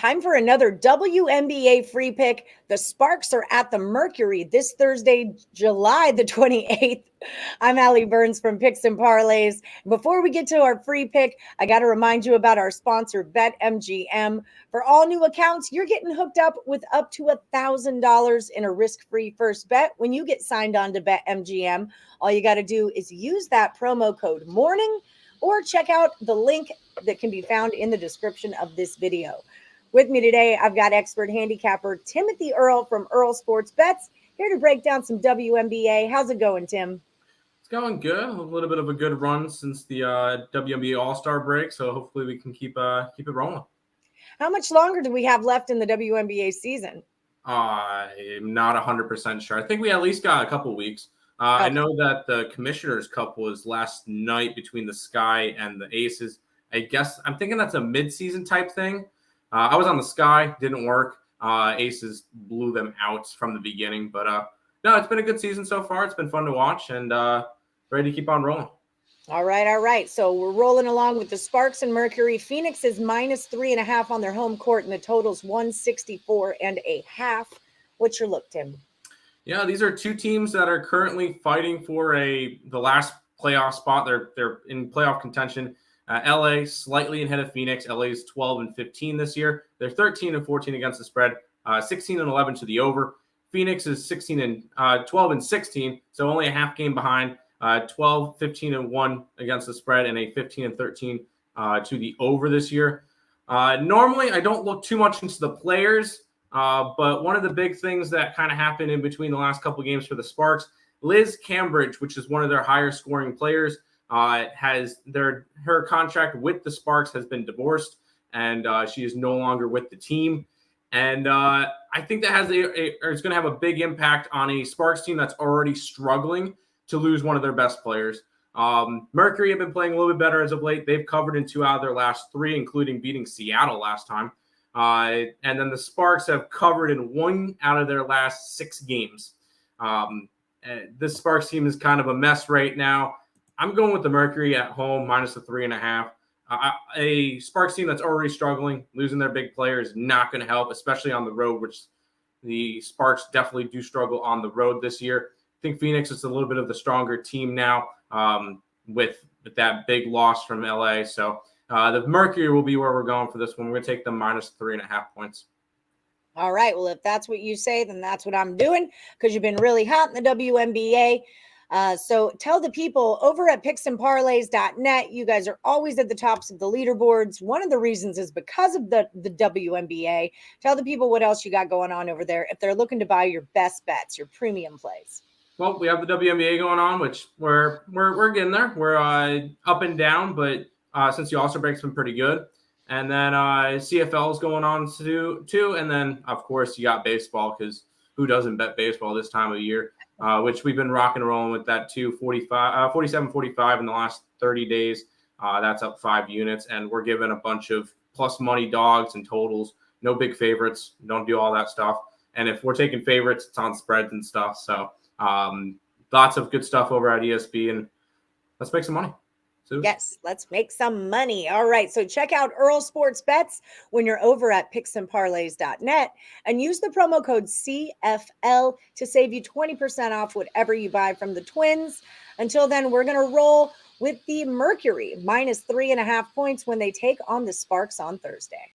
time for another WNBA free pick. The Sparks are at the Mercury this Thursday, July the 28th. I'm Allie Burns from Picks and Parlays. Before we get to our free pick, I got to remind you about our sponsor, BetMGM. For all new accounts, you're getting hooked up with up to $1,000 in a risk-free first bet when you get signed on to BetMGM. All you got to do is use that promo code MORNING or check out the link that can be found in the description of this video. With me today, I've got expert handicapper Timothy Earle from Earle Sports Bets, here to break down some WNBA. How's it going, Tim? It's going good. A little bit of a good run since the WNBA All-Star break, so hopefully we can keep it rolling. How much longer do we have left in the WNBA season? I'm not 100% sure. I think we at least got a couple weeks. Okay. I know that the Commissioner's Cup was last night between the Sky and the Aces. I guess I'm thinking that's a mid-season type thing. I was on the Sky, didn't work. Aces blew them out from the beginning, but no, it's been a good season so far. It's been fun to watch and ready to keep on rolling. All right. So we're rolling along with the Sparks and Mercury. Phoenix is -3.5 on their home court, and the total's 164.5. What's your look, Tim? Yeah, these are two teams that are currently fighting for the last playoff spot. They're in playoff contention. LA slightly ahead of Phoenix. LA is 12-15 this year. They're 13-14 against the spread, 16-11 to the over. Phoenix is 12-16, so only a half game behind. 12-15-1 against the spread, and a 15-13 to the over this year. Normally, I don't look too much into the players. But one of the big things that kind of happened in between the last couple of games for the Sparks, Liz Cambridge, which is one of their higher scoring players, her contract with the Sparks has been divorced, and she is no longer with the team. And I think that it's going to have a big impact on a Sparks team that's already struggling to lose one of their best players. Mercury have been playing a little bit better as of late. They've covered in 2 out of their last 3, including beating Seattle last time. And then the Sparks have covered in 1 out of their last 6 games. This Sparks team is kind of a mess right now. I'm going with the Mercury at home, -3.5. A Sparks team that's already struggling, losing their big player is not going to help, especially on the road, which the Sparks definitely do struggle on the road this year. I think Phoenix is a little bit of the stronger team now with that big loss from LA. So the Mercury will be where we're going for this one. We're going to take them -3.5 points. All right. Well, if that's what you say, then that's what I'm doing, because you've been really hot in the WNBA. So tell the people over at picksandparlays.net, you guys are always at the tops of the leaderboards. One of the reasons is because of the WNBA. Tell the people what else you got going on over there if they're looking to buy your best bets, your premium plays. Well, we have the WNBA going on, which we're getting there. We're up and down, but since the All-Star break's been pretty good. And then CFL is going on too. And then, of course, you got baseball, because who doesn't bet baseball this time of year, which we've been rocking and rolling with that too. 47.45 in the last 30 days. That's up 5 units. And we're giving a bunch of plus money dogs and totals. No big favorites. Don't do all that stuff. And if we're taking favorites, it's on spreads and stuff. So lots of good stuff over at ESB. And let's make some money. Yes, let's make some money. All right. So check out Earle Sports Bets when you're over at picksandparlays.net and use the promo code CFL to save you 20% off whatever you buy from the Twins. Until then, we're going to roll with the Mercury -3.5 points when they take on the Sparks on Thursday.